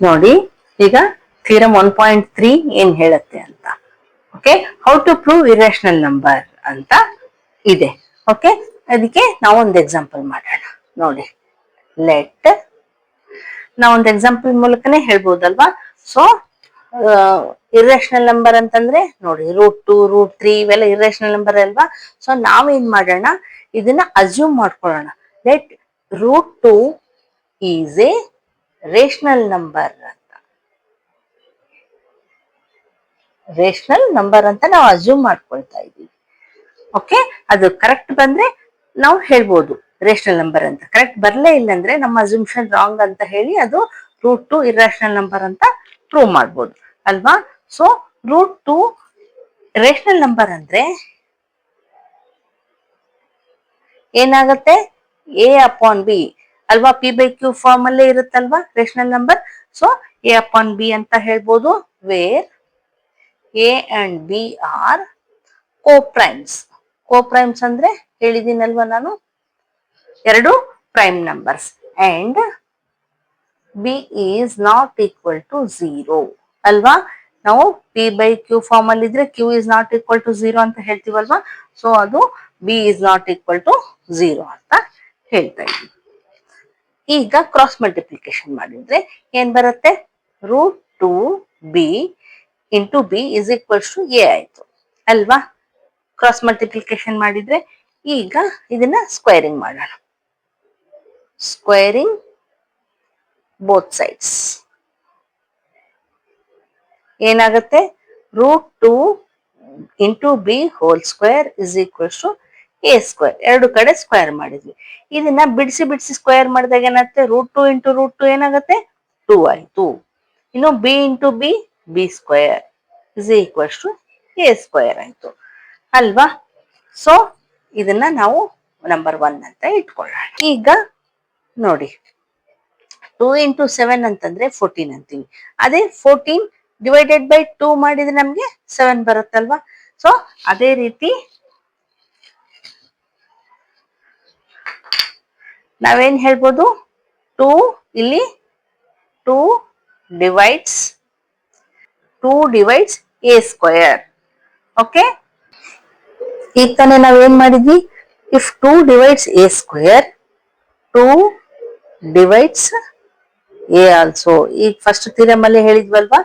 ನೋಡಿ ಈಗ ಥಿಯರಮ್ 1.3 ಏನ್ ಹೇಳುತ್ತೆ ಅಂತ. Okay, how to prove irrational number ಅಂತ ಇದೆ. ಓಕೆ, ಅದಕ್ಕೆ ನಾವೊಂದು ಎಕ್ಸಾಂಪಲ್ ಮಾಡೋಣ. ನೋಡಿ, ಲೆಟ್ ನಾವೊಂದು ಎಕ್ಸಾಂಪಲ್ ಮೂಲಕನೇ ಹೇಳ್ಬೋದಲ್ವಾ. ಸೊ ಇರೇಷನಲ್ ನಂಬರ್ ಅಂತಂದ್ರೆ ನೋಡಿ, √2 √3 ಇವೆಲ್ಲ ಇರೇಷನಲ್ ನಂಬರ್ ಅಲ್ವಾ. ಸೊ ನಾವೇನ್ ಮಾಡೋಣ, ಇದನ್ನ ಅಸ್ಯೂಮ್ ಮಾಡ್ಕೊಳ್ಳೋಣ. Let √2 is A rational number ಅಂತ. ರೇಷನಲ್ ನಂಬರ್ ಅಂತ ನಾವು ಅಸ್ಯೂಮ್ ಮಾಡ್ಕೊಳ್ತಾ ಇದ್ದೀವಿ. ಓಕೆ, ಅದು ಕರೆಕ್ಟ್ ಬಂದ್ರೆ ನಾವು ಹೇಳ್ಬೋದು ರೇಷನಲ್ ನಂಬರ್ ಅಂತ. ಕರೆಕ್ಟ್ ಬರ್ಲೇ ಇಲ್ಲ ಅಂದ್ರೆ ನಮ್ಮ ಅಸ್ಯೂಮ್ಷನ್ ರಾಂಗ್ ಅಂತ ಹೇಳಿ ಅದು √2 ಇರ್ರೇಷನಲ್ ನಂಬರ್ ಅಂತ ಪ್ರೂವ್ ಮಾಡ್ಬೋದು ಅಲ್ವಾ. ಸೊ √2 ರೇಷನಲ್ ನಂಬರ್ ಅಂದ್ರೆ ಏನಾಗತ್ತೆ, a/b ಅಲ್ವಾ. p/q ಫಾರ್ಮ್ ಅಲ್ಲೇ ಇರುತ್ತಲ್ವಾ ರೇಷನಲ್ ನಂಬರ್. ಸೊ a/b ಅಂತ ಹೇಳ್ಬೋದು, where a and b are coprimes. Coprimes ಅಂದ್ರೆ ಹೇಳಿದೀನಲ್ವಾ ನಾನು, ಎರಡು prime numbers. And b is not equal to 0 ಅಲ್ವಾ. ನಾವು p/q ಫಾರ್ಮ್ ಅಲ್ಲಿ ಇದ್ರೆ q is not equal to 0 ಅಂತ ಹೇಳ್ತೀವಲ್ವಾ. ಸೊ ಅದು b is not equal to 0 ಅಂತ ಹೇಳ್ತಾ ಇದ್ದೀವಿ. ಈಗ ಕ್ರಾಸ್ ಮಲ್ಟಿಪ್ಲಿಕೇಶನ್ ಮಾಡಿದ್ರೆ ಏನ್ ಬರುತ್ತೆ, √2b into b is equals to a ಆಯ್ತು ಅಲ್ವಾ. ಕ್ರಾಸ್ ಮಲ್ಟಿಪ್ಲಿಕೇಶನ್ ಮಾಡಿದ್ರೆ ಈಗ ಇದನ್ನ ಸ್ಕ್ವೇರಿಂಗ್ ಮಾಡೋಣ. ಸ್ಕ್ವೇರಿಂಗ್ ಬೋತ್ ಸೈಡ್ಸ್ ಏನಾಗುತ್ತೆ, √2 into b whole square is equals to a square. ಎರಡು ಕಡೆ ಸ್ಕ್ವೇರ್ ಮಾಡಿದ್ವಿ. ಇದನ್ನ ಬಿಡಿಸಿ ಬಿಡಿಸಿ ಸ್ಕ್ವೇರ್ ಮಾಡಿದಾಗ ಏನಾಗುತ್ತೆ, √2 ಇಂಟು √2 ಏನಾಗುತ್ತೆ, 2 ಆಯ್ತು. ಇನ್ನು b into b square is equals to a square ಆಯ್ತು ಅಲ್ವಾ. ಸೊ ಇದನ್ನ ನಾವು ನಂಬರ್ 1 ಅಂತ ಇಟ್ಕೊಳ್ಳೋಣ. ಈಗ ನೋಡಿ, 2 ಇಂಟು 7 ಅಂತಂದ್ರೆ 14 ಅಂತೀವಿ. ಅದೇ 14 ಡಿವೈಡೆಡ್ ಬೈ 2 ಮಾಡಿದ್ರೆ ನಮ್ಗೆ 7 ಬರುತ್ತಲ್ವಾ. ಸೊ ಅದೇ ರೀತಿ ನಾವೇನ್ ಹೇಳ್ಬೋದು, 2 ಇಲ್ಲಿ 2 ಡಿವೈಡ್ಸ್ a ಸ್ಕ್ವೇರ್. ಓಕೆ, ಈಗ ತಾನೇ ನಾವೇನ್ ಮಾಡಿದ್ವಿ, if 2 divides a square 2 divides a also. ಈಗ ಫಸ್ಟ್ ಥಿಯರಮ್ ಅಲ್ಲಿ ಹೇಳಿದ್ವಲ್ವಾ,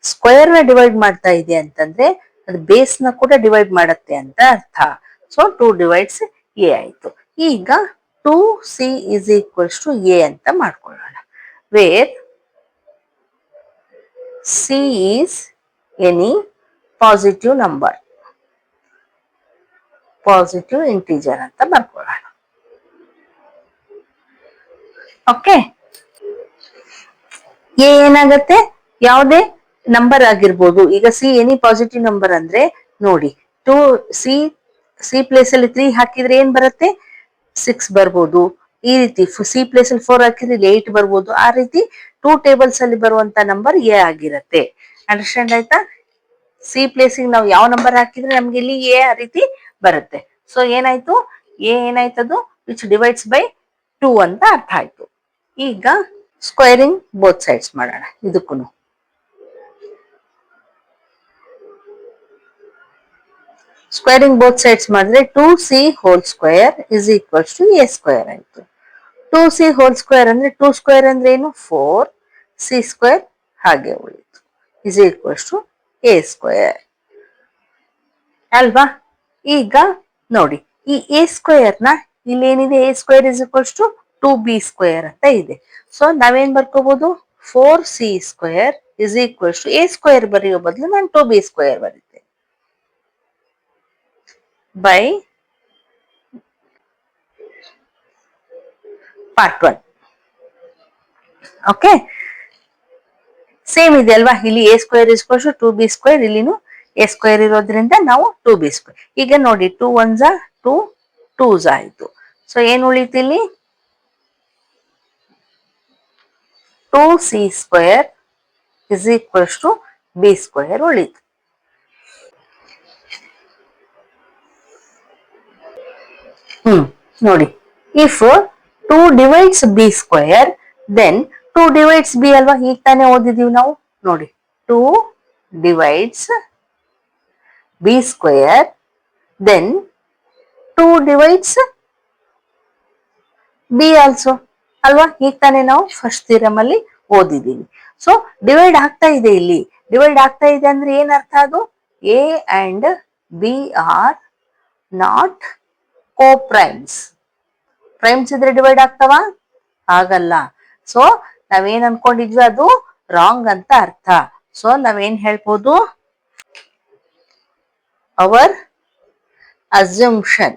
ಸ್ಕ್ವೇರ್ ನ ಡಿವೈಡ್ ಮಾಡ್ತಾ ಇದೆ ಅಂತಂದ್ರೆ ಅದು ಬೇಸ್ ನ ಕೂಡ ಡಿವೈಡ್ ಮಾಡತ್ತೆ ಅಂತ ಅರ್ಥ. ಸೊ 2 ಡಿವೈಡ್ಸ್ a ಆಯ್ತು. ಈಗ 2c is equals to a ಅಂತ ಮಾಡ್ಕೊಳ್ಳೋಣ, where c is any positive number, positive integer ಅಂತ ಬರ್ಕೊಳ್ಳೋಣ. ಓಕೆ, ಎ ಏನಾಗತ್ತೆ, ಯಾವುದೇ ನಂಬರ್ ಆಗಿರ್ಬೋದು. ಈಗ ಸಿ ಎನಿ ಪಾಸಿಟಿವ್ ನಂಬರ್ ಅಂದ್ರೆ ನೋಡಿ, 2 ಸಿ ಪ್ಲೇಸ್ ಅಲ್ಲಿ 3 ಹಾಕಿದ್ರೆ ಏನ್ ಬರುತ್ತೆ, 6 ಬರ್ಬೋದು. ಈ ರೀತಿ ಸಿ ಪ್ಲೇಸ್ ಅಲ್ಲಿ 4 ಹಾಕಿದ್ರೆ 8 ಬರ್ಬೋದು. ಆ ರೀತಿ 2 ಟೇಬಲ್ಸ್ ಅಲ್ಲಿ ಬರುವಂತ ನಂಬರ್ ಎ ಆಗಿರತ್ತೆ. ಅಂಡರ್ಸ್ಟ್ಯಾಂಡ್ ಆಯ್ತಾ. ಸಿ ಪ್ಲೇಸಿಗೆ ನಾವು ಯಾವ ನಂಬರ್ ಹಾಕಿದ್ರೆ ನಮ್ಗೆ ಇಲ್ಲಿ ಎ ಆ ರೀತಿ ಬರುತ್ತೆ. ಸೊ ಏನಾಯ್ತು, ಎ ಏನಾಯ್ತದು, ವಿಚ್ ಡಿವೈಡ್ಸ್ ಬೈ 2 ಅಂತ ಅರ್ಥ ಆಯ್ತು. ಈಗ ಸ್ಕ್ವೇರಿಂಗ್ ಬೋತ್ ಸೈಡ್ಸ್ ಮಾಡೋಣ. ಇದಕ್ಕೂ ಸ್ಕ್ವೇರಿಂಗ್ ಬೋತ್ ಸೈಡ್ಸ್ ಮಾಡಿದ್ರೆ 2c whole square is equals to a square ಆಯ್ತು. 2c ಹೋಲ್ ಸ್ಕ್ವೇರ್ ಅಂದ್ರೆ 2 ಸ್ಕ್ವೇರ್ ಅಂದ್ರೆ ಏನು, 4c ಸ್ಕ್ವೇರ್ ಹಾಗೆ ಉಳಿತು is equals to a square ಅಲ್ವಾ. ಈಗ ನೋಡಿ, ಈ a ಸ್ಕ್ವೇರ್ ನ ಇಲ್ಲಿ ಏನಿದೆ, a square is equals to 2b square ಅಂತ ಇದೆ. ಸೊ ನಾವೇನ್ ಬರ್ಕೋಬಹುದು, 4c square is equals to a square ಬರೆಯೋ ಬದಲು ನಾನು 2b ಸ್ಕ್ವೇರ್ ಬರೀತೆ ಬೈ ಪಾರ್ಟ್ 1. ಓಕೆ, ಸೇಮ್ ಇದೆ ಅಲ್ವಾ. ಇಲ್ಲಿ a square is equals to 2b square, ಇಲ್ಲಿನೂ a ಸ್ಕ್ವೇರ್ ಇರೋದ್ರಿಂದ ನಾವು 2b ಸ್ಕ್ವೇರ್. ಈಗ ನೋಡಿ, 2 1s 2 2s ಆಯ್ತು. ಸೊ ಏನ್ ಉಳಿತು ಇಲ್ಲಿ, 2c square is equals to b square ಉಳಿತು. ನೋಡಿ, if 2 divides b square then two divides b ಅಲ್ವಾ, ಈಗ ತಾನೇ ಓದಿದೀವಿ ನಾವು ನೋಡಿ. Two divides b square, then two divides b also ಅಲ್ವಾ, ಈಗ ತಾನೇ ನಾವು ಫಸ್ಟ್ ಥಿಯರಮ್ ಅಲ್ಲಿ ಓದಿದೀವಿ. ಸೊ ಡಿವೈಡ್ ಆಗ್ತಾ ಇದೆ ಇಲ್ಲಿ. ಡಿವೈಡ್ ಆಗ್ತಾ ಇದೆ ಅಂದ್ರೆ ಏನ್ ಅರ್ಥ ಅದು? A and b are not coprimes. Primes ಇದ್ರೆ ಡಿವೈಡ್ ಆಗ್ತಾವ? ಆಗಲ್ಲ. ಸೊ ನಾವೇನ್ ಅನ್ಕೊಂಡಿದ್ವಿ ಅದು ರಾಂಗ್ ಅಂತ ಅರ್ಥ. ಸೊ ನಾವೇನ್ ಹೇಳ್ಬೋದು? ಅವರ್ ಅಸ್ಯೂಮ್ಷನ್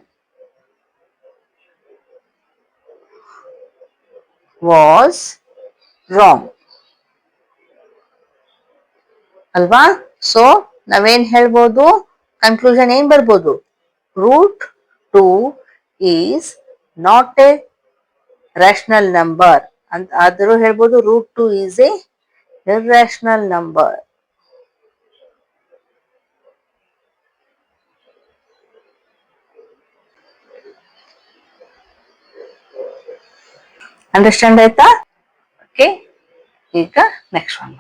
ವಾಸ್ ರಾಂಗ್ ಅಲ್ವಾ? ಸೊ ನಾವೇನ್ ಹೇಳ್ಬೋದು? ಕನ್ಕ್ಲೂಷನ್ ಏನ್ ಬರ್ಬೋದು? Root 2 is not a rational number ಅಂತ ಆದರೂ ಹೇಳ್ಬೋದು. Root 2 is a irrational number. Understand ಆಯ್ತಾ? ಓಕೆ, ಈಗ ನೆಕ್ಸ್ಟ್ ಒನ್.